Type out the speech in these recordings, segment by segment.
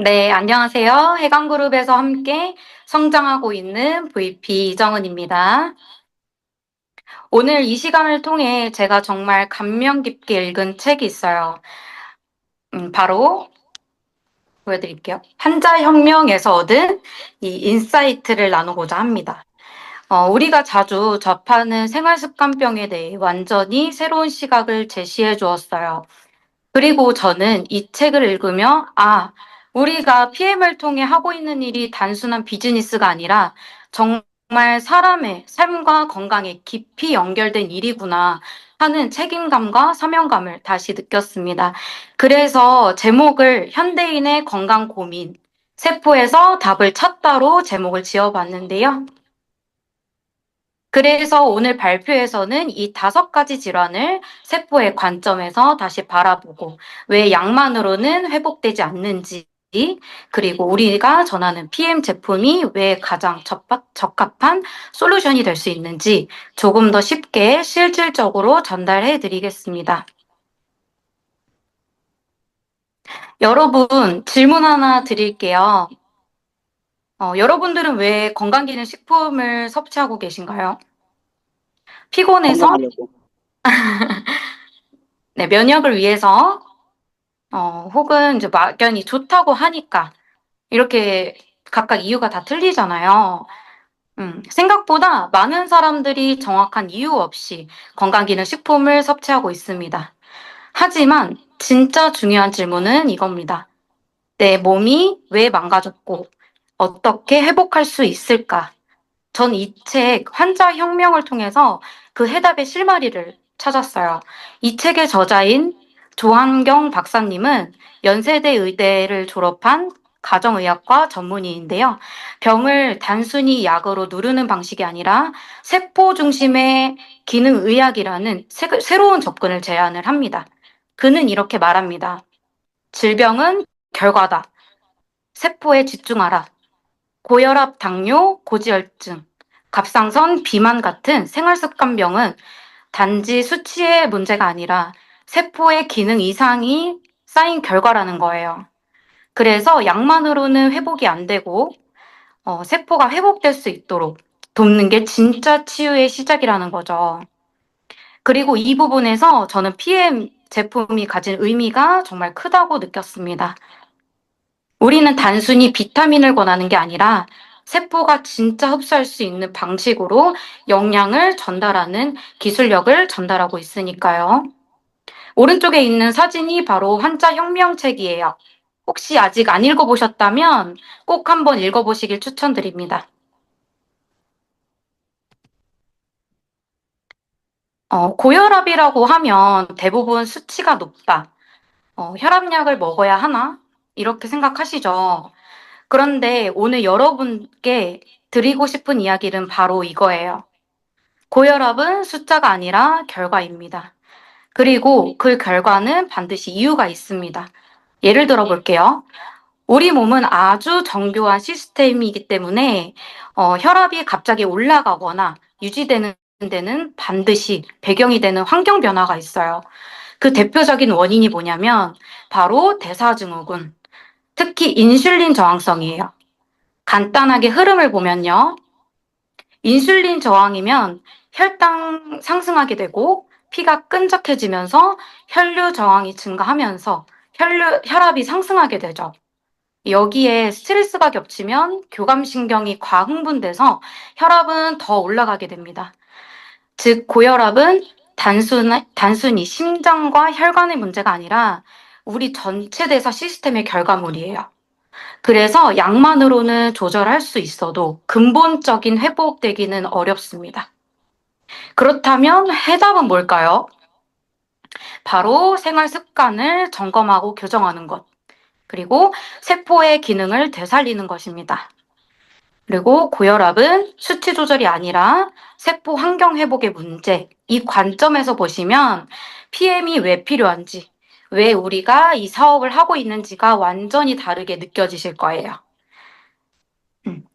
네, 안녕하세요. 해강그룹에서 함께 성장하고 있는 VP 이정은입니다. 오늘 이 시간을 통해 제가 정말 감명 깊게 읽은 책이 있어요. 바로 보여드릴게요. 한자혁명에서 얻은 이 인사이트를 나누고자 합니다. 우리가 자주 접하는 생활습관병에 대해 완전히 새로운 시각을 제시해 주었어요. 그리고 저는 이 책을 읽으며, 우리가 PM을 통해 하고 있는 일이 단순한 비즈니스가 아니라 정말 사람의 삶과 건강에 깊이 연결된 일이구나 하는 책임감과 사명감을 다시 느꼈습니다. 그래서 제목을 현대인의 건강 고민, 세포에서 답을 찾다로 제목을 지어봤는데요. 그래서 오늘 발표에서는 이 5가지 질환을 세포의 관점에서 다시 바라보고 왜 약만으로는 회복되지 않는지, 그리고 우리가 전하는 PM 제품이 왜 가장 적합한 솔루션이 될 수 있는지 조금 더 쉽게 실질적으로 전달해 드리겠습니다. 여러분, 질문 하나 드릴게요. 여러분들은 왜 건강기능식품을 섭취하고 계신가요? 피곤해서, 건강하려고. 네, 면역을 위해서, 혹은 이제 막연히 좋다고 하니까 이렇게 각각 이유가 다 틀리잖아요. 생각보다 많은 사람들이 정확한 이유 없이 건강기능식품을 섭취하고 있습니다. 하지만 진짜 중요한 질문은 이겁니다. 내 몸이 왜 망가졌고 어떻게 회복할 수 있을까? 전 이 책 환자혁명을 통해서 그 해답의 실마리를 찾았어요. 이 책의 저자인 조한경 박사님은 연세대 의대를 졸업한 가정의학과 전문의인데요. 병을 단순히 약으로 누르는 방식이 아니라 세포 중심의 기능의학이라는 새로운 접근을 제안을 합니다. 그는 이렇게 말합니다. 질병은 결과다. 세포에 집중하라. 고혈압, 당뇨, 고지혈증, 갑상선, 비만 같은 생활습관병은 단지 수치의 문제가 아니라 세포의 기능 이상이 쌓인 결과라는 거예요. 그래서 약만으로는 회복이 안 되고 세포가 회복될 수 있도록 돕는 게 진짜 치유의 시작이라는 거죠. 그리고 이 부분에서 저는 PM 제품이 가진 의미가 정말 크다고 느꼈습니다. 우리는 단순히 비타민을 권하는 게 아니라 세포가 진짜 흡수할 수 있는 방식으로 영양을 전달하는 기술력을 전달하고 있으니까요. 오른쪽에 있는 사진이 바로 환자혁명책이에요. 혹시 아직 안 읽어보셨다면 꼭 한번 읽어보시길 추천드립니다. 고혈압이라고 하면 대부분 수치가 높다. 혈압약을 먹어야 하나? 이렇게 생각하시죠? 그런데 오늘 여러분께 드리고 싶은 이야기는 바로 이거예요. 고혈압은 숫자가 아니라 결과입니다. 그리고 그 결과는 반드시 이유가 있습니다. 예를 들어 볼게요. 우리 몸은 아주 정교한 시스템이기 때문에 혈압이 갑자기 올라가거나 유지되는 데는 반드시 배경이 되는 환경 변화가 있어요. 그 대표적인 원인이 뭐냐면 바로 대사증후군, 특히 인슐린 저항성이에요. 간단하게 흐름을 보면요. 인슐린 저항이면 혈당 상승하게 되고 피가 끈적해지면서 혈류 저항이 증가하면서 혈압이 상승하게 되죠. 여기에 스트레스가 겹치면 교감신경이 과흥분돼서 혈압은 더 올라가게 됩니다. 즉, 고혈압은 단순히 심장과 혈관의 문제가 아니라 우리 전체 대사 시스템의 결과물이에요. 그래서 약만으로는 조절할 수 있어도 근본적인 회복되기는 어렵습니다. 그렇다면 해답은 뭘까요? 바로 생활 습관을 점검하고 교정하는 것, 그리고 세포의 기능을 되살리는 것입니다. 그리고 고혈압은 수치 조절이 아니라 세포 환경 회복의 문제, 이 관점에서 보시면 PM이 왜 필요한지, 왜 우리가 이 사업을 하고 있는지가 완전히 다르게 느껴지실 거예요. 음.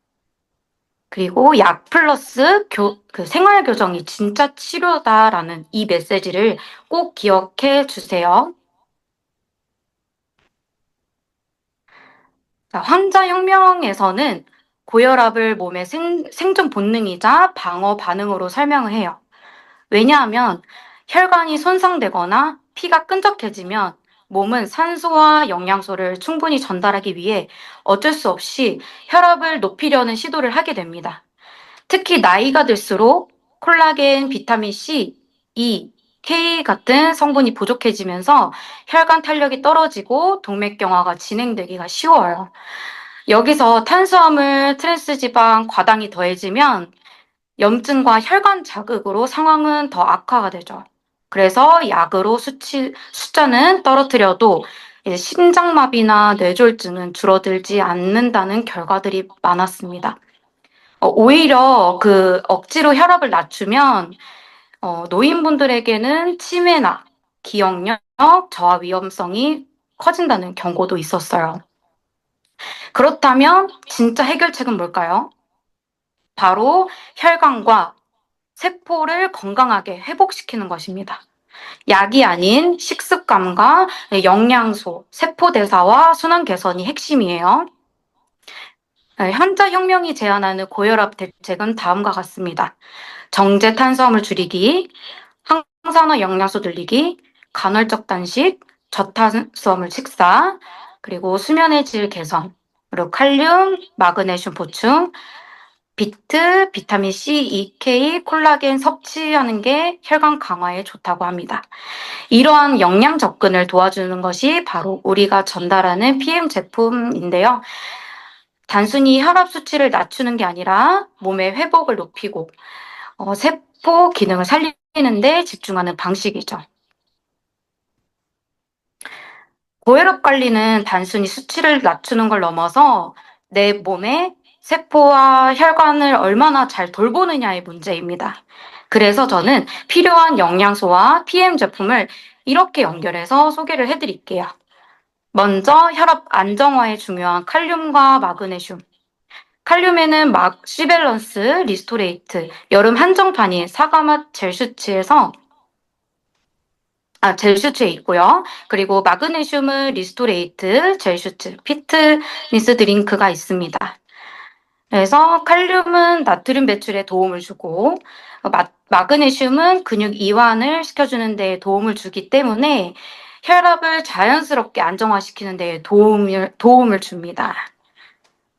그리고 약 플러스 그 생활 교정이 진짜 치료다라는 이 메시지를 꼭 기억해 주세요. 환자혁명에서는 고혈압을 몸의 생존 본능이자 방어 반응으로 설명을 해요. 왜냐하면 혈관이 손상되거나 피가 끈적해지면 몸은 산소와 영양소를 충분히 전달하기 위해 어쩔 수 없이 혈압을 높이려는 시도를 하게 됩니다. 특히 나이가 들수록 콜라겐, 비타민 C, E, K 같은 성분이 부족해지면서 혈관 탄력이 떨어지고 동맥경화가 진행되기가 쉬워요. 여기서 탄수화물, 트랜스지방, 과당이 더해지면 염증과 혈관 자극으로 상황은 더 악화가 되죠. 그래서 약으로 숫자는 떨어뜨려도 이제 심장마비나 뇌졸중은 줄어들지 않는다는 결과들이 많았습니다. 오히려 그 억지로 혈압을 낮추면 노인분들에게는 치매나 기억력 저하 위험성이 커진다는 경고도 있었어요. 그렇다면 진짜 해결책은 뭘까요? 바로 혈관과 세포를 건강하게 회복시키는 것입니다. 약이 아닌 식습관과 영양소, 세포 대사와 순환 개선이 핵심이에요. 환자혁명이 제안하는 고혈압 대책은 다음과 같습니다. 정제 탄수화물 줄이기, 항산화 영양소 늘리기, 간헐적 단식, 저탄수화물 식사, 그리고 수면의 질 개선, 그리고 칼륨, 마그네슘 보충, 비트, 비타민 C, E, K, 콜라겐 섭취하는 게 혈관 강화에 좋다고 합니다. 이러한 영양 접근을 도와주는 것이 바로 우리가 전달하는 PM 제품인데요. 단순히 혈압 수치를 낮추는 게 아니라 몸의 회복을 높이고 세포 기능을 살리는 데 집중하는 방식이죠. 고혈압 관리는 단순히 수치를 낮추는 걸 넘어서 내 몸의 세포와 혈관을 얼마나 잘 돌보느냐의 문제입니다. 그래서 저는 필요한 영양소와 PM 제품을 이렇게 연결해서 소개를 해드릴게요. 먼저 혈압 안정화에 중요한 칼륨과 마그네슘. 칼륨에는 C밸런스, 리스토레이트, 여름 한정판인 사과맛 젤슈츠에 있고요. 그리고 마그네슘은 리스토레이트, 젤슈츠, 피트니스 드링크가 있습니다. 그래서 칼륨은 나트륨 배출에 도움을 주고 마그네슘은 근육 이완을 시켜주는 데 도움을 주기 때문에 혈압을 자연스럽게 안정화시키는 데 도움을 줍니다.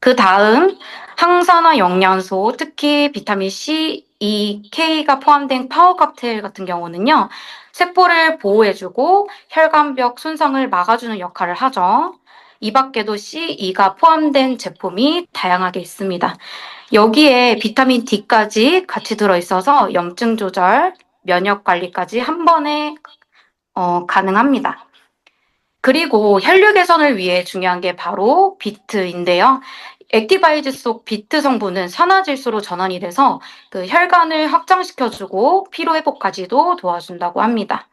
그 다음 항산화 영양소, 특히 비타민 C, E, K가 포함된 파워 칵테일 같은 경우는요. 세포를 보호해주고 혈관벽 손상을 막아주는 역할을 하죠. 이 밖에도 C, E가 포함된 제품이 다양하게 있습니다. 여기에 비타민 D까지 같이 들어있어서 염증 조절, 면역 관리까지 한 번에 가능합니다. 그리고 혈류 개선을 위해 중요한 게 바로 비트인데요. 액티바이즈 속 비트 성분은 산화질소로 전환이 돼서 그 혈관을 확장시켜주고 피로회복까지도 도와준다고 합니다.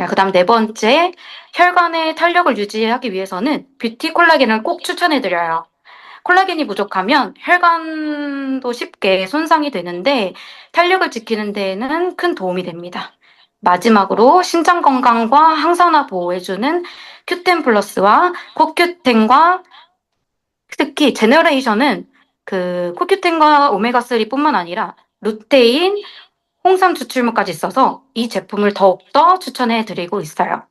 그다음 네 번째, 혈관의 탄력을 유지하기 위해서는 뷰티 콜라겐을 꼭 추천해드려요. 콜라겐이 부족하면 혈관도 쉽게 손상이 되는데 탄력을 지키는 데에는 큰 도움이 됩니다. 마지막으로 신장 건강과 항산화 보호해주는 큐텐 플러스와 코큐텐과 특히 제너레이션은 그 코큐텐과 오메가3뿐만 아니라 루테인, 홍삼 추출물까지 있어서 이 제품을 더욱더 추천해 드리고 있어요.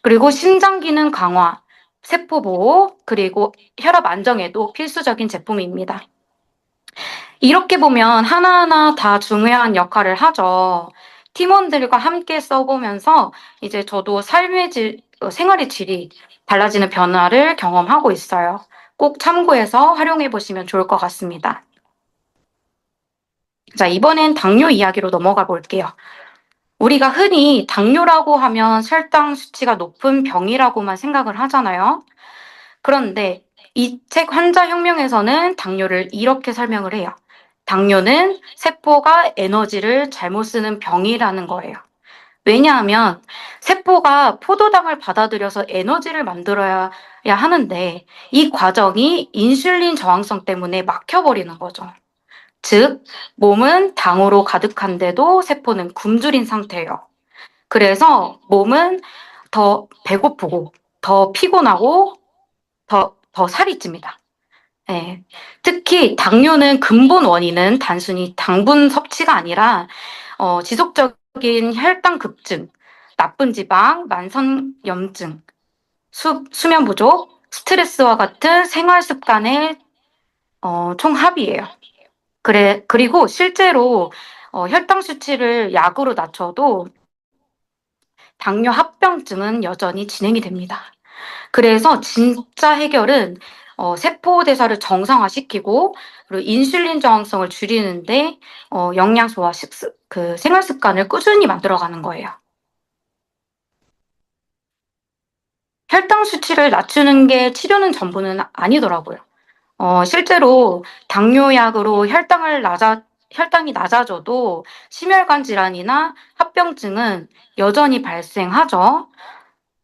그리고 심장 기능 강화, 세포 보호, 그리고 혈압 안정에도 필수적인 제품입니다. 이렇게 보면 하나하나 다 중요한 역할을 하죠. 팀원들과 함께 써보면서 이제 저도 생활의 질이 달라지는 변화를 경험하고 있어요. 꼭 참고해서 활용해 보시면 좋을 것 같습니다. 자, 이번엔 당뇨 이야기로 넘어가 볼게요. 우리가 흔히 당뇨라고 하면 혈당 수치가 높은 병이라고만 생각을 하잖아요. 그런데 이 책 환자혁명에서는 당뇨를 이렇게 설명을 해요. 당뇨는 세포가 에너지를 잘못 쓰는 병이라는 거예요. 왜냐하면 세포가 포도당을 받아들여서 에너지를 만들어야 하는데 이 과정이 인슐린 저항성 때문에 막혀버리는 거죠. 즉, 몸은 당으로 가득한데도 세포는 굶주린 상태예요. 그래서 몸은 더 배고프고 더 피곤하고 더 더 살이 찝니다. 예. 특히 당뇨는 근본 원인은 단순히 당분 섭취가 아니라 지속적인 혈당 급증, 나쁜 지방, 만성염증, 수면 부족, 스트레스와 같은 생활 습관의 총합이에요. 그리고 실제로 혈당 수치를 약으로 낮춰도 당뇨 합병증은 여전히 진행이 됩니다. 그래서 진짜 해결은 세포 대사를 정상화시키고 그리고 인슐린 저항성을 줄이는데 영양소와 그 생활 습관을 꾸준히 만들어가는 거예요. 혈당 수치를 낮추는 게 치료는 전부는 아니더라고요. 실제로 당뇨약으로 혈당이 낮아져도 심혈관 질환이나 합병증은 여전히 발생하죠.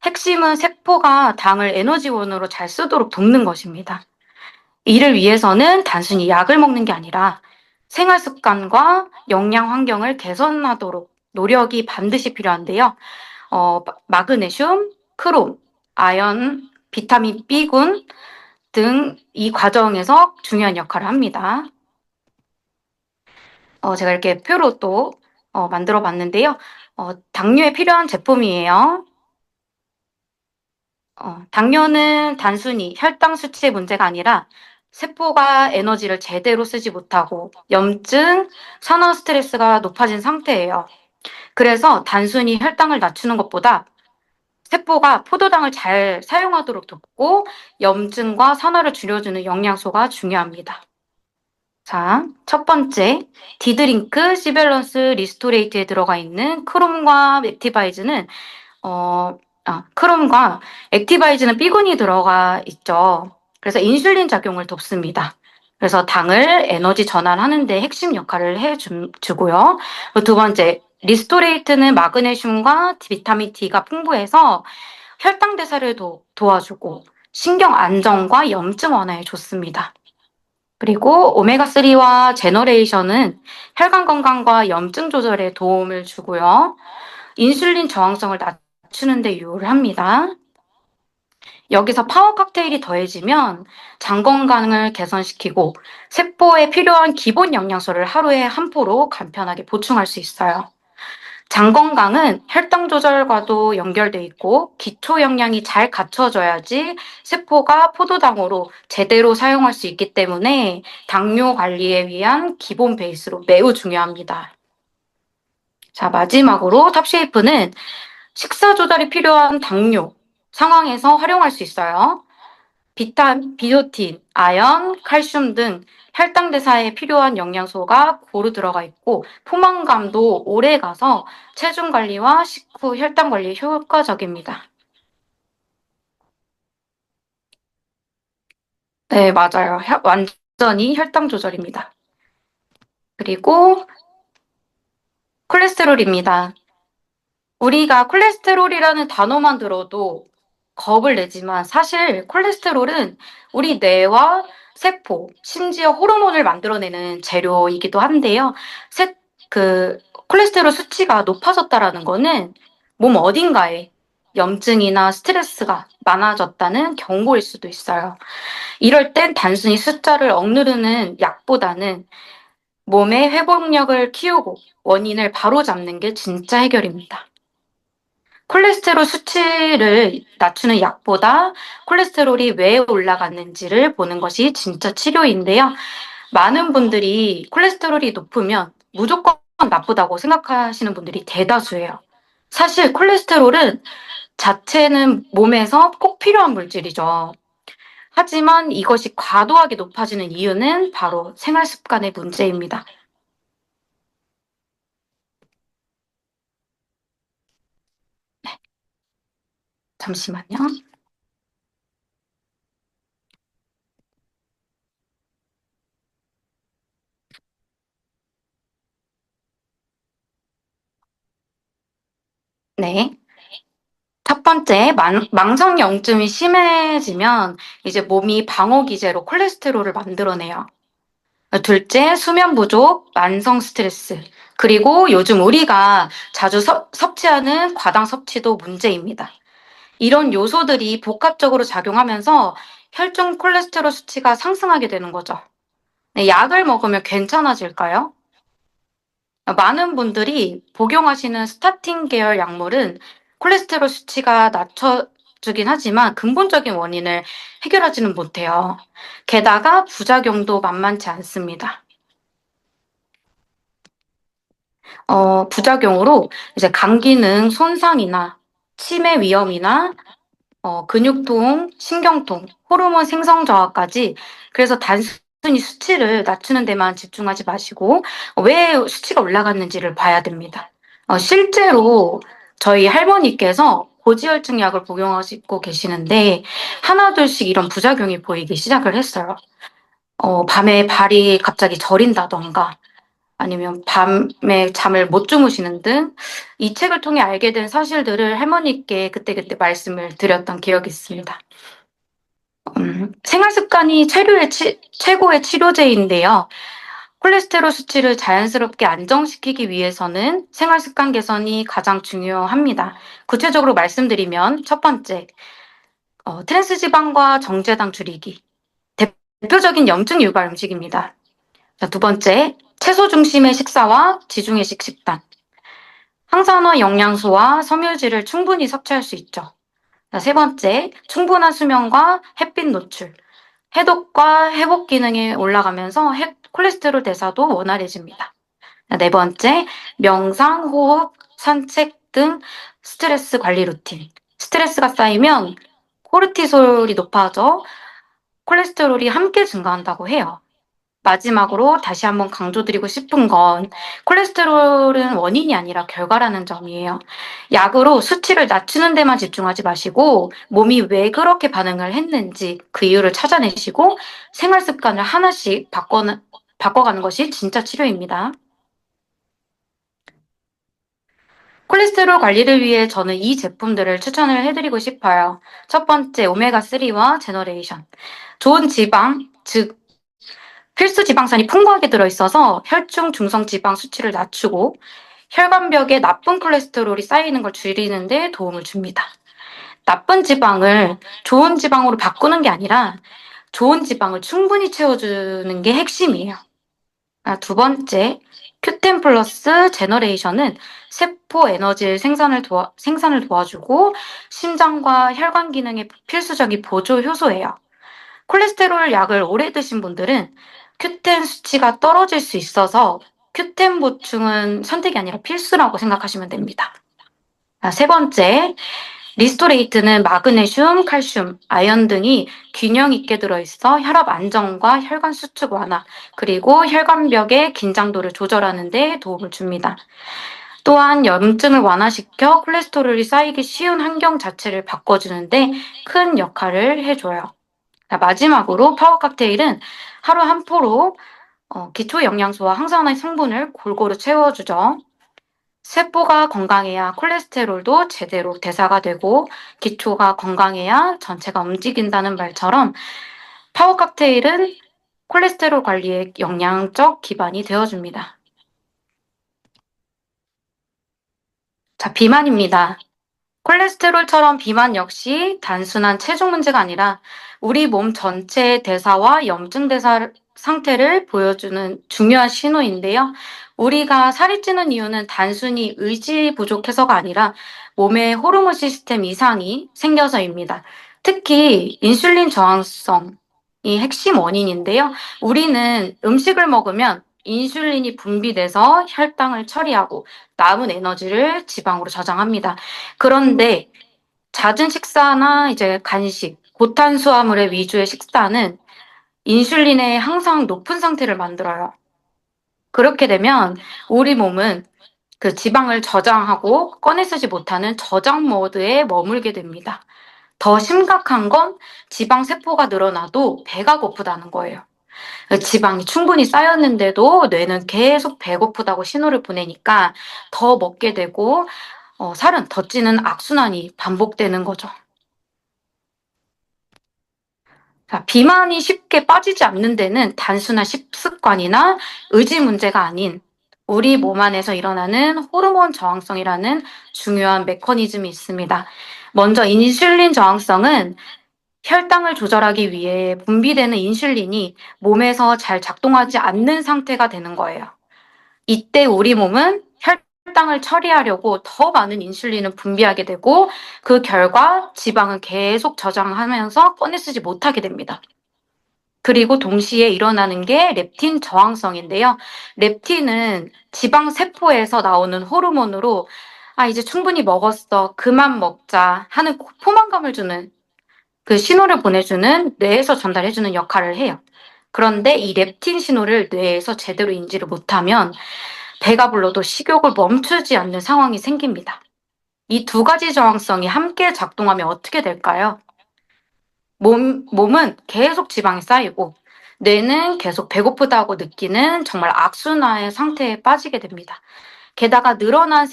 핵심은 세포가 당을 에너지원으로 잘 쓰도록 돕는 것입니다. 이를 위해서는 단순히 약을 먹는 게 아니라 생활 습관과 영양 환경을 개선하도록 노력이 반드시 필요한데요. 마그네슘, 크롬, 아연, 비타민 B군 등 이 과정에서 중요한 역할을 합니다. 제가 이렇게 표로 또 만들어 봤는데요. 당뇨에 필요한 제품이에요. 당뇨는 단순히 혈당 수치의 문제가 아니라 세포가 에너지를 제대로 쓰지 못하고 염증, 산화 스트레스가 높아진 상태예요. 그래서 단순히 혈당을 낮추는 것보다 세포가 포도당을 잘 사용하도록 돕고 염증과 산화를 줄여주는 영양소가 중요합니다. 자, 첫 번째, 디드링크 시밸런스 리스토레이트에 들어가 있는 크롬과 액티바이즈는 크롬과 액티바이즈는 B군이 들어가 있죠. 그래서 인슐린 작용을 돕습니다. 그래서 당을 에너지 전환하는 데 핵심 역할을 해주고요. 두 번째, 리스토레이트는 마그네슘과 비타민 D가 풍부해서 혈당 대사를 도와주고 신경 안정과 염증 완화에 좋습니다. 그리고 오메가3와 제너레이션은 혈관 건강과 염증 조절에 도움을 주고요. 인슐린 저항성을 낮추는 데 유효를 합니다. 여기서 파워 칵테일이 더해지면 장 건강을 개선시키고 세포에 필요한 기본 영양소를 하루에 한 포로 간편하게 보충할 수 있어요. 장 건강은 혈당 조절과도 연결돼 있고 기초 영양이 잘 갖춰져야지 세포가 포도당으로 제대로 사용할 수 있기 때문에 당뇨 관리에 위한 기본 베이스로 매우 중요합니다. 자, 마지막으로 탑쉐이프는 식사 조절이 필요한 당뇨 상황에서 활용할 수 있어요. 비오틴, 아연, 칼슘 등 혈당 대사에 필요한 영양소가 고루 들어가 있고 포만감도 오래 가서 체중 관리와 식후 혈당 관리에 효과적입니다. 네, 맞아요. 완전히 혈당 조절입니다. 그리고 콜레스테롤입니다. 우리가 콜레스테롤이라는 단어만 들어도 겁을 내지만 사실 콜레스테롤은 우리 뇌와 세포, 심지어 호르몬을 만들어내는 재료이기도 한데요. 그 콜레스테롤 수치가 높아졌다라는 거는 몸 어딘가에 염증이나 스트레스가 많아졌다는 경고일 수도 있어요. 이럴 땐 단순히 숫자를 억누르는 약보다는 몸의 회복력을 키우고 원인을 바로잡는 게 진짜 해결입니다. 콜레스테롤 수치를 낮추는 약보다 콜레스테롤이 왜 올라갔는지를 보는 것이 진짜 치료인데요. 많은 분들이 콜레스테롤이 높으면 무조건 나쁘다고 생각하시는 분들이 대다수예요. 사실 콜레스테롤은 자체는 몸에서 꼭 필요한 물질이죠. 하지만 이것이 과도하게 높아지는 이유는 바로 생활 습관의 문제입니다. 네, 잠시만요. 네. 첫 번째, 망성염증이 심해지면 이제 몸이 방어 기제로 콜레스테롤을 만들어내요. 둘째, 수면 부족, 만성 스트레스, 그리고 요즘 우리가 자주 섭취하는 과당 섭취도 문제입니다. 이런 요소들이 복합적으로 작용하면서 혈중 콜레스테롤 수치가 상승하게 되는 거죠. 네, 약을 먹으면 괜찮아질까요? 많은 분들이 복용하시는 스타틴 계열 약물은 콜레스테롤 수치가 낮춰주긴 하지만 근본적인 원인을 해결하지는 못해요. 게다가 부작용도 만만치 않습니다. 부작용으로 이제 간 기능 손상이나 치매 위험이나 근육통, 신경통, 호르몬 생성 저하까지. 그래서 단순히 수치를 낮추는 데만 집중하지 마시고 왜 수치가 올라갔는지를 봐야 됩니다. 실제로 저희 할머니께서 고지혈증 약을 복용하시고 계시는데 하나둘씩 이런 부작용이 보이기 시작을 했어요. 밤에 발이 갑자기 저린다던가 아니면 밤에 잠을 못 주무시는 등 이 책을 통해 알게 된 사실들을 할머니께 그때그때 말씀을 드렸던 기억이 있습니다. 생활 습관이 최고의 치료제인데요. 콜레스테롤 수치를 자연스럽게 안정시키기 위해서는 생활 습관 개선이 가장 중요합니다. 구체적으로 말씀드리면 첫 번째, 트랜스 지방과 정제당 줄이기. 대표적인 염증 유발 음식입니다. 자, 두 번째, 채소 중심의 식사와 지중해식 식단. 항산화 영양소와 섬유질을 충분히 섭취할 수 있죠. 자, 세 번째, 충분한 수면과 햇빛 노출. 해독과 회복 기능이 올라가면서 콜레스테롤 대사도 원활해집니다. 자, 네 번째, 명상, 호흡, 산책 등 스트레스 관리 루틴. 스트레스가 쌓이면 코르티솔이 높아져 콜레스테롤이 함께 증가한다고 해요. 마지막으로 다시 한번 강조드리고 싶은 건 콜레스테롤은 원인이 아니라 결과라는 점이에요. 약으로 수치를 낮추는 데만 집중하지 마시고 몸이 왜 그렇게 반응을 했는지 그 이유를 찾아내시고 생활 습관을 하나씩 바꿔가는 것이 진짜 치료입니다. 콜레스테롤 관리를 위해 저는 이 제품들을 추천을 해드리고 싶어요. 첫 번째, 오메가3와 제너레이션. 좋은 지방, 즉 필수 지방산이 풍부하게 들어있어서 혈중 중성 지방 수치를 낮추고 혈관벽에 나쁜 콜레스테롤이 쌓이는 걸 줄이는 데 도움을 줍니다. 나쁜 지방을 좋은 지방으로 바꾸는 게 아니라 좋은 지방을 충분히 채워주는 게 핵심이에요. 두 번째, 큐텐 플러스 제너레이션은 세포 에너지 생산을 도와주고 심장과 혈관 기능의 필수적인 보조 효소예요. 콜레스테롤 약을 오래 드신 분들은 큐텐 수치가 떨어질 수 있어서 큐텐 보충은 선택이 아니라 필수라고 생각하시면 됩니다. 세 번째, 리스토레이트는 마그네슘, 칼슘, 아연 등이 균형 있게 들어있어 혈압 안정과 혈관 수축 완화, 그리고 혈관벽의 긴장도를 조절하는 데 도움을 줍니다. 또한 염증을 완화시켜 콜레스테롤이 쌓이기 쉬운 환경 자체를 바꿔주는데 큰 역할을 해줘요. 마지막으로 파워 칵테일은 하루 한 포로 기초 영양소와 항산화의 성분을 골고루 채워주죠. 세포가 건강해야 콜레스테롤도 제대로 대사가 되고 기초가 건강해야 전체가 움직인다는 말처럼 파워 칵테일은 콜레스테롤 관리의 영양적 기반이 되어줍니다. 자, 비만입니다. 콜레스테롤처럼 비만 역시 단순한 체중 문제가 아니라 우리 몸 전체의 대사와 염증 대사 상태를 보여주는 중요한 신호인데요. 우리가 살이 찌는 이유는 단순히 의지 부족해서가 아니라 몸의 호르몬 시스템 이상이 생겨서입니다. 특히 인슐린 저항성이 핵심 원인인데요. 우리는 음식을 먹으면 인슐린이 분비돼서 혈당을 처리하고 남은 에너지를 지방으로 저장합니다. 그런데 잦은 식사나 이제 간식, 고탄수화물의 위주의 식사는 인슐린의 항상 높은 상태를 만들어요. 그렇게 되면 우리 몸은 그 지방을 저장하고 꺼내 쓰지 못하는 저장 모드에 머물게 됩니다. 더 심각한 건 지방 세포가 늘어나도 배가 고프다는 거예요. 지방이 충분히 쌓였는데도 뇌는 계속 배고프다고 신호를 보내니까 더 먹게 되고 살은 더 찌는 악순환이 반복되는 거죠. 자, 비만이 쉽게 빠지지 않는 데는 단순한 식습관이나 의지 문제가 아닌 우리 몸 안에서 일어나는 호르몬 저항성이라는 중요한 메커니즘이 있습니다. 먼저 인슐린 저항성은 혈당을 조절하기 위해 분비되는 인슐린이 몸에서 잘 작동하지 않는 상태가 되는 거예요. 이때 우리 몸은 혈당을 처리하려고 더 많은 인슐린을 분비하게 되고 그 결과 지방은 계속 저장하면서 꺼내 쓰지 못하게 됩니다. 그리고 동시에 일어나는 게 렙틴 저항성인데요. 렙틴은 지방 세포에서 나오는 호르몬으로 아, 이제 충분히 먹었어. 그만 먹자 하는 포만감을 주는 그 신호를 보내주는 뇌에서 전달해주는 역할을 해요. 그런데 이 렙틴 신호를 뇌에서 제대로 인지를 못하면 배가 불러도 식욕을 멈추지 않는 상황이 생깁니다. 이 두 가지 저항성이 함께 작동하면 어떻게 될까요? 몸은 계속 지방이 쌓이고 뇌는 계속 배고프다고 느끼는 정말 악순환의 상태에 빠지게 됩니다. 게다가 늘어난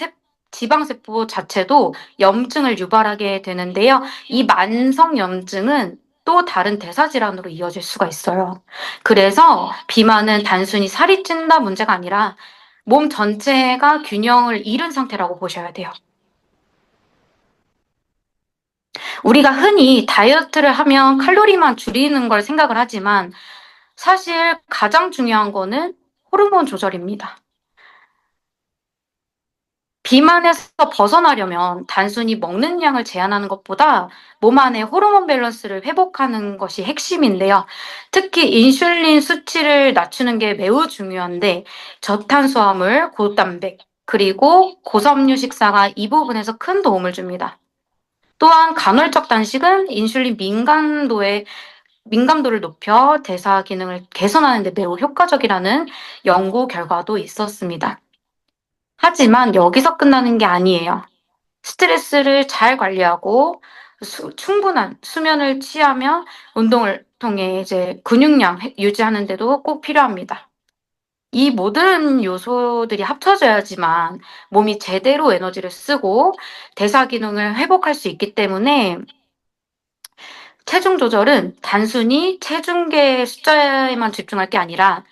지방세포 자체도 염증을 유발하게 되는데요. 이 만성염증은 또 다른 대사질환으로 이어질 수가 있어요. 그래서 비만은 단순히 살이 찐다 문제가 아니라 몸 전체가 균형을 잃은 상태라고 보셔야 돼요. 우리가 흔히 다이어트를 하면 칼로리만 줄이는 걸 생각을 하지만 사실 가장 중요한 거는 호르몬 조절입니다. 비만에서 벗어나려면 단순히 먹는 양을 제한하는 것보다 몸 안의 호르몬 밸런스를 회복하는 것이 핵심인데요. 특히 인슐린 수치를 낮추는 게 매우 중요한데 저탄수화물, 고단백, 그리고 고섬유 식사가 이 부분에서 큰 도움을 줍니다. 또한 간헐적 단식은 인슐린 민감도를 높여 대사 기능을 개선하는 데 매우 효과적이라는 연구 결과도 있었습니다. 하지만 여기서 끝나는 게 아니에요. 스트레스를 잘 관리하고 충분한 수면을 취하며 운동을 통해 이제 근육량 유지하는 데도 꼭 필요합니다. 이 모든 요소들이 합쳐져야지만 몸이 제대로 에너지를 쓰고 대사 기능을 회복할 수 있기 때문에 체중 조절은 단순히 체중계 숫자에만 집중할 게 아니라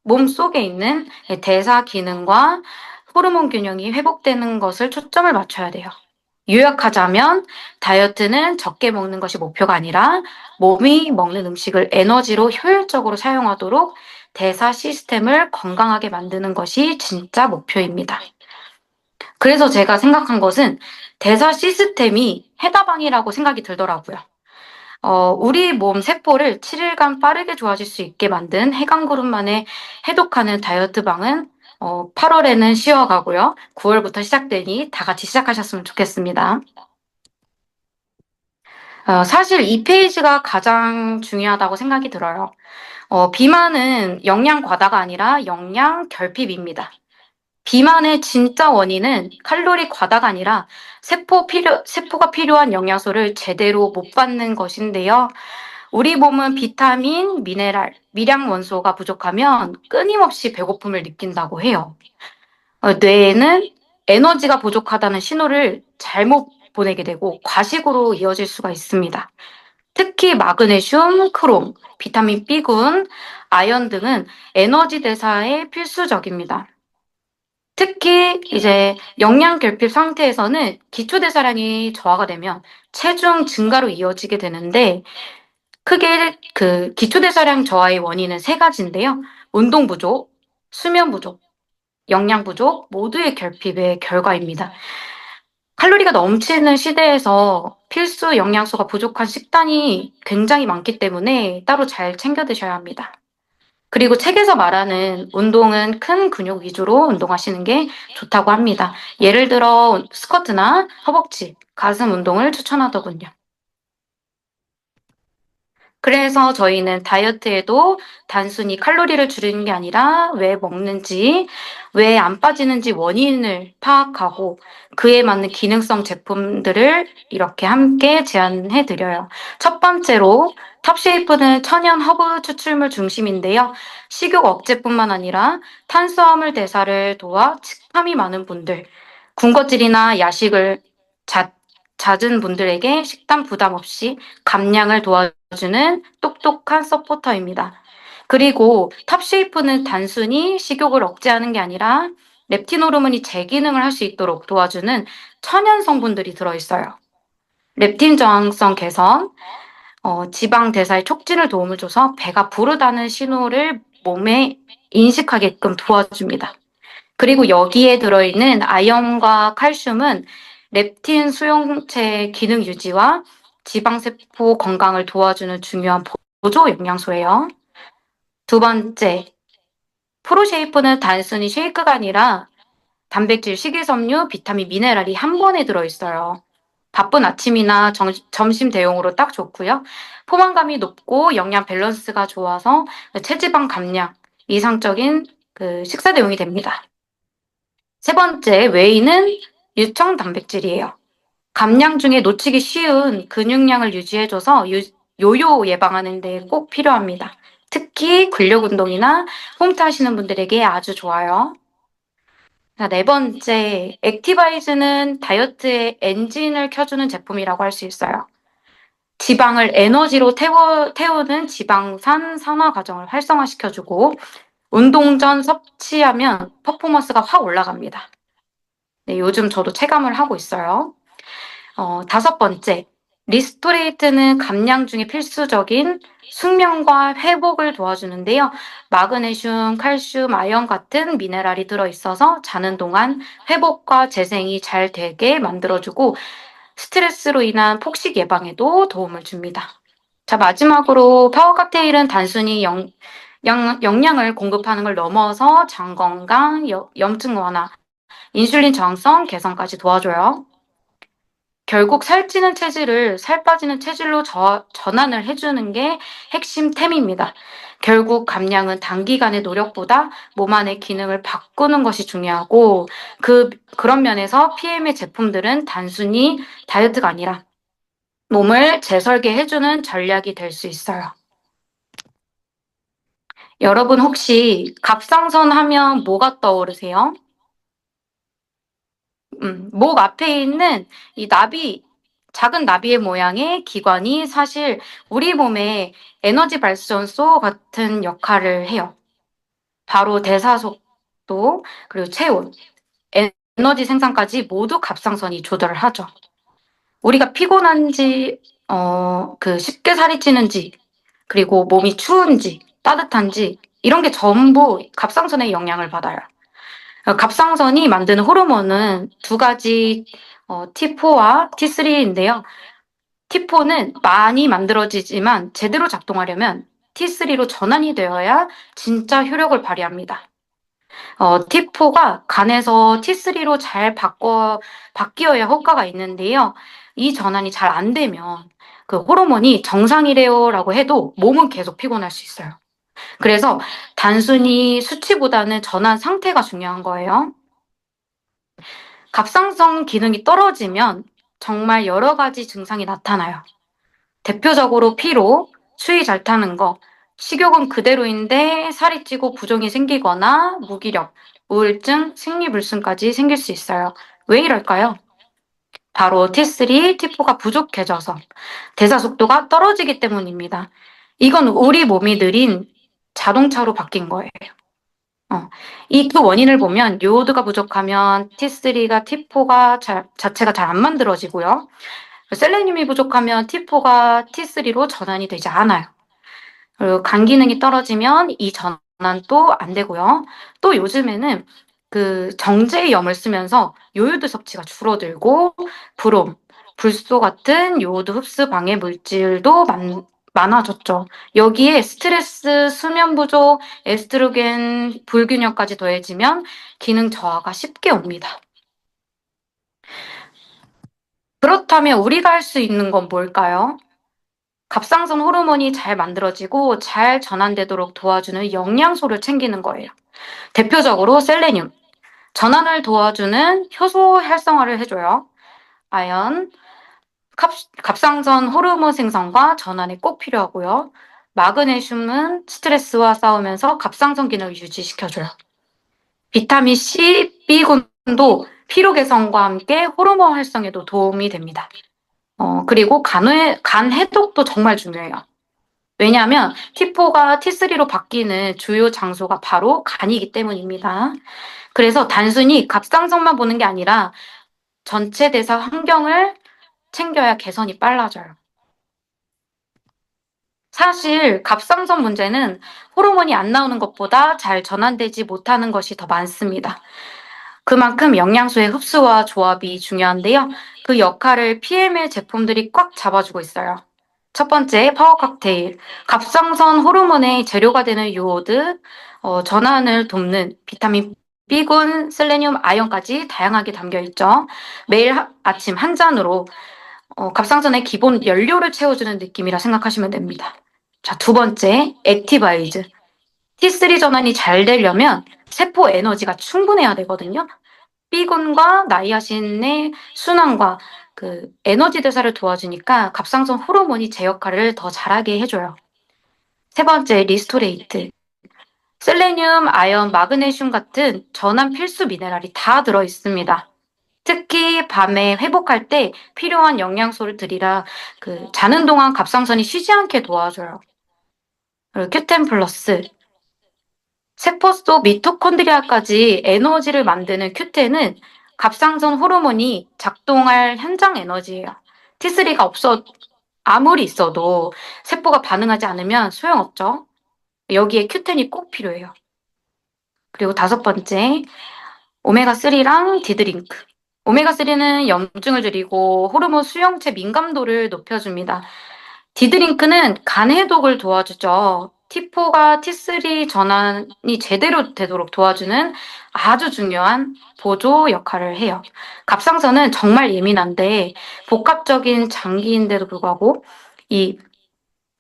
몸속에 있는 대사 기능과 호르몬 균형이 회복되는 것을 초점을 맞춰야 돼요. 요약하자면 다이어트는 적게 먹는 것이 목표가 아니라 몸이 먹는 음식을 에너지로 효율적으로 사용하도록 대사 시스템을 건강하게 만드는 것이 진짜 목표입니다. 그래서 제가 생각한 것은 대사 시스템이 해다방이라고 생각이 들더라고요. 우리 몸 세포를 7일간 빠르게 좋아질 수 있게 만든 해강그룹만의 해독하는 다이어트방은 8월에는 쉬어가고요. 9월부터 시작되니 다 같이 시작하셨으면 좋겠습니다. 사실 이 페이지가 가장 중요하다고 생각이 들어요. 비만은 영양 과다가 아니라 영양 결핍입니다. 비만의 진짜 원인은 칼로리 과다가 아니라 세포가 필요한 영양소를 제대로 못 받는 것인데요. 우리 몸은 비타민, 미네랄, 미량 원소가 부족하면 끊임없이 배고픔을 느낀다고 해요. 뇌에는 에너지가 부족하다는 신호를 잘못 보내게 되고 과식으로 이어질 수가 있습니다. 특히 마그네슘, 크롬, 비타민 B군, 아연 등은 에너지 대사에 필수적입니다. 특히 이제 영양 결핍 상태에서는 기초 대사량이 저하가 되면 체중 증가로 이어지게 되는데 크게 그 기초 대사량 저하의 원인은 세 가지인데요. 운동 부족, 수면 부족, 영양 부족 모두의 결핍의 결과입니다. 칼로리가 넘치는 시대에서 필수 영양소가 부족한 식단이 굉장히 많기 때문에 따로 잘 챙겨 드셔야 합니다. 그리고 책에서 말하는 운동은 큰 근육 위주로 운동하시는 게 좋다고 합니다. 예를 들어 스쿼트나 허벅지, 가슴 운동을 추천하더군요. 그래서 저희는 다이어트에도 단순히 칼로리를 줄이는 게 아니라 왜 먹는지, 왜 안 빠지는지 원인을 파악하고 그에 맞는 기능성 제품들을 이렇게 함께 제안해 드려요. 첫 번째로 탑쉐이프는 천연 허브 추출물 중심인데요. 식욕 억제뿐만 아니라 탄수화물 대사를 도와 식탐이 많은 분들, 군것질이나 야식을 잦은 분들에게 식단 부담 없이 감량을 도와주는 똑똑한 서포터입니다. 그리고 탑쉐이프는 단순히 식욕을 억제하는 게 아니라 렙틴 호르몬이 재기능을 할 수 있도록 도와주는 천연 성분들이 들어있어요. 렙틴 저항성 개선, 지방 대사에 촉진을 도움을 줘서 배가 부르다는 신호를 몸에 인식하게끔 도와줍니다. 그리고 여기에 들어있는 아연과 칼슘은 렙틴 수용체 기능 유지와 지방세포 건강을 도와주는 중요한 보조 영양소예요. 두 번째, 프로쉐이프는 단순히 쉐이크가 아니라 단백질, 식이섬유, 비타민, 미네랄이 한 번에 들어있어요. 바쁜 아침이나 점심 대용으로 딱 좋고요. 포만감이 높고 영양 밸런스가 좋아서 체지방 감량, 이상적인 식사 대용이 됩니다. 세 번째, 웨이는 유청 단백질이에요. 감량 중에 놓치기 쉬운 근육량을 유지해줘서 요요 예방하는 데 꼭 필요합니다. 특히 근력 운동이나 홈트 하시는 분들에게 아주 좋아요. 자, 네 번째, 액티바이즈는 다이어트의 엔진을 켜주는 제품이라고 할 수 있어요. 지방을 에너지로 태우는 지방산 산화 과정을 활성화시켜주고 운동 전 섭취하면 퍼포먼스가 확 올라갑니다. 네, 요즘 저도 체감을 하고 있어요. 다섯 번째, 리스토레이트는 감량 중에 필수적인 숙면과 회복을 도와주는데요. 마그네슘, 칼슘, 아연 같은 미네랄이 들어있어서 자는 동안 회복과 재생이 잘 되게 만들어주고 스트레스로 인한 폭식 예방에도 도움을 줍니다. 자, 마지막으로 파워 칵테일은 단순히 영양을 공급하는 걸 넘어서 장 건강, 염증 완화, 인슐린 저항성 개선까지 도와줘요. 결국 살찌는 체질을 살 빠지는 체질로 전환을 해주는 게 핵심템입니다. 결국 감량은 단기간의 노력보다 몸 안의 기능을 바꾸는 것이 중요하고 그런 면에서 PM의 제품들은 단순히 다이어트가 아니라 몸을 재설계해주는 전략이 될 수 있어요. 여러분 혹시 갑상선 하면 뭐가 떠오르세요? 목 앞에 있는 이 작은 나비의 모양의 기관이 사실 우리 몸의 에너지 발전소 같은 역할을 해요. 바로 대사속도, 그리고 체온, 에너지 생산까지 모두 갑상선이 조절을 하죠. 우리가 피곤한지, 쉽게 살이 찌는지, 그리고 몸이 추운지, 따뜻한지, 이런 게 전부 갑상선의 영향을 받아요. 갑상선이 만드는 호르몬은 두 가지, T4와 T3인데요. T4는 많이 만들어지지만 제대로 작동하려면 T3로 전환이 되어야 진짜 효력을 발휘합니다. T4가 간에서 T3로 잘 바뀌어야 효과가 있는데요. 이 전환이 잘 안 되면 그 호르몬이 정상이래요라고 해도 몸은 계속 피곤할 수 있어요. 그래서 단순히 수치보다는 전환 상태가 중요한 거예요. 갑상선 기능이 떨어지면 정말 여러 가지 증상이 나타나요. 대표적으로 피로, 수위 잘 타는 거, 식욕은 그대로인데 살이 찌고 부종이 생기거나 무기력, 우울증, 생리불순까지 생길 수 있어요. 왜 이럴까요? 바로 T3, T4가 부족해져서 대사 속도가 떨어지기 때문입니다. 이건 우리 몸이 느린 자동차로 바뀐 거예요. 그 원인을 보면 요오드가 부족하면 T3가 T4가 자체가 잘 안 만들어지고요. 셀레늄이 부족하면 T4가 T3로 전환이 되지 않아요. 그리고 간 기능이 떨어지면 이 전환도 안 되고요. 또 요즘에는 정제의 염을 쓰면서 요오드 섭취가 줄어들고 브롬, 불소 같은 요오드 흡수 방해 물질도 많아졌죠. 여기에 스트레스, 수면 부족, 에스트로겐 불균형까지 더해지면 기능 저하가 쉽게 옵니다. 그렇다면 우리가 할 수 있는 건 뭘까요? 갑상선 호르몬이 잘 만들어지고 잘 전환되도록 도와주는 영양소를 챙기는 거예요. 대표적으로 셀레늄, 전환을 도와주는 효소 활성화를 해줘요. 아연, 갑상선 호르몬 생성과 전환이 꼭 필요하고요. 마그네슘은 스트레스와 싸우면서 갑상선 기능을 유지시켜줘요. 비타민 C, B군도 피로 개선과 함께 호르몬 활성에도 도움이 됩니다. 그리고 간 해독도 정말 중요해요. 왜냐하면 T4가 T3로 바뀌는 주요 장소가 바로 간이기 때문입니다. 그래서 단순히 갑상선만 보는 게 아니라 전체 대사 환경을 챙겨야 개선이 빨라져요. 사실 갑상선 문제는 호르몬이 안 나오는 것보다 잘 전환되지 못하는 것이 더 많습니다. 그만큼 영양소의 흡수와 조합이 중요한데요. 그 역할을 PML 제품들이 꽉 잡아주고 있어요. 첫 번째, 파워 칵테일. 갑상선 호르몬의 재료가 되는 요오드, 전환을 돕는 비타민 B군, 셀레늄, 아연까지 다양하게 담겨 있죠. 매일 아침 한 잔으로 갑상선의 기본 연료를 채워주는 느낌이라 생각하시면 됩니다. 자, 두 번째, 액티바이즈. T3 전환이 잘 되려면 세포 에너지가 충분해야 되거든요. B군과 나이아신의 순환과 그 에너지 대사를 도와주니까 갑상선 호르몬이 제 역할을 더 잘하게 해줘요. 세 번째, 리스토레이트. 셀레늄, 아연, 마그네슘 같은 전환 필수 미네랄이 다 들어있습니다. 특히 밤에 회복할 때 필요한 영양소를 드리라 그 자는 동안 갑상선이 쉬지 않게 도와줘요. 그리고 큐텐 플러스. 세포 속 미토콘드리아까지 에너지를 만드는 큐텐은 갑상선 호르몬이 작동할 현장 에너지예요. T3가 아무리 있어도 세포가 반응하지 않으면 소용없죠. 여기에 큐텐이 꼭 필요해요. 그리고 다섯 번째, 오메가3랑 디드링크. 오메가3는 염증을 줄이고 호르몬 수용체 민감도를 높여줍니다. 디드링크는 간 해독을 도와주죠. T4가 T3 전환이 제대로 되도록 도와주는 아주 중요한 보조 역할을 해요. 갑상선은 정말 예민한데 복합적인 장기인데도 불구하고 이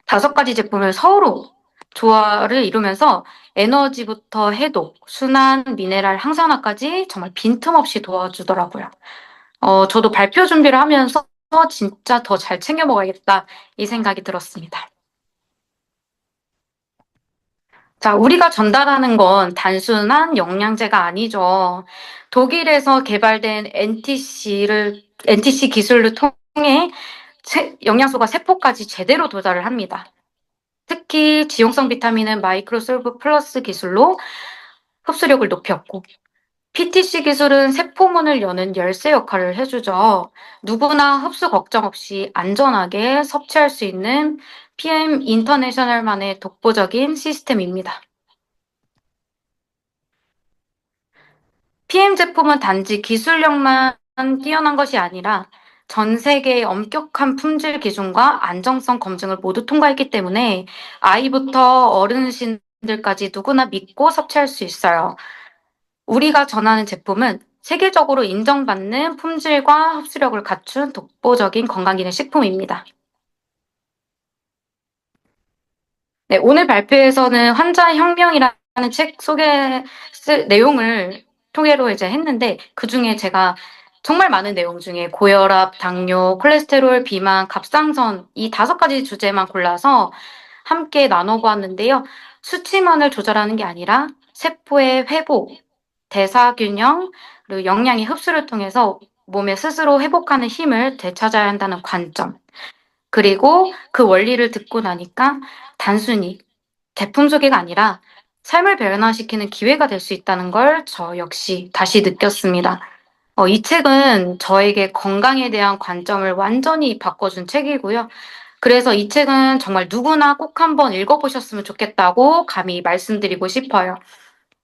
다섯 가지 제품을 서로 조화를 이루면서 에너지부터 해독, 순환, 미네랄 항산화까지 정말 빈틈없이 도와주더라고요. 저도 발표 준비를 하면서 진짜 더 잘 챙겨 먹어야겠다 이 생각이 들었습니다. 자, 우리가 전달하는 건 단순한 영양제가 아니죠. 독일에서 개발된 NTC 기술을 통해 영양소가 세포까지 제대로 도달을 합니다. 특히 지용성 비타민은 마이크로솔브 플러스 기술로 흡수력을 높였고, PTC 기술은 세포문을 여는 열쇠 역할을 해주죠. 누구나 흡수 걱정 없이 안전하게 섭취할 수 있는 PM 인터내셔널만의 독보적인 시스템입니다. PM 제품은 단지 기술력만 뛰어난 것이 아니라 전 세계의 엄격한 품질 기준과 안정성 검증을 모두 통과했기 때문에 아이부터 어르신들까지 누구나 믿고 섭취할 수 있어요. 우리가 전하는 제품은 세계적으로 인정받는 품질과 흡수력을 갖춘 독보적인 건강기능식품입니다. 네, 오늘 발표에서는 환자의 혁명이라는 책 내용을 토대로 이제 했는데 그 중에 제가 정말 많은 내용 중에 고혈압, 당뇨, 콜레스테롤, 비만, 갑상선 이 다섯 가지 주제만 골라서 함께 나눠보았는데요. 수치만을 조절하는 게 아니라 세포의 회복, 대사균형, 그리고 영양의 흡수를 통해서 몸에 스스로 회복하는 힘을 되찾아야 한다는 관점. 그리고 그 원리를 듣고 나니까 단순히 제품 소개가 아니라 삶을 변화시키는 기회가 될 수 있다는 걸 저 역시 다시 느꼈습니다. 이 책은 저에게 건강에 대한 관점을 완전히 바꿔준 책이고요. 그래서 이 책은 정말 누구나 꼭 한번 읽어보셨으면 좋겠다고 감히 말씀드리고 싶어요.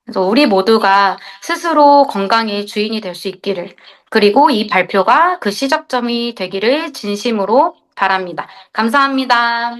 그래서 우리 모두가 스스로 건강의 주인이 될 수 있기를, 그리고 이 발표가 그 시작점이 되기를 진심으로 바랍니다. 감사합니다.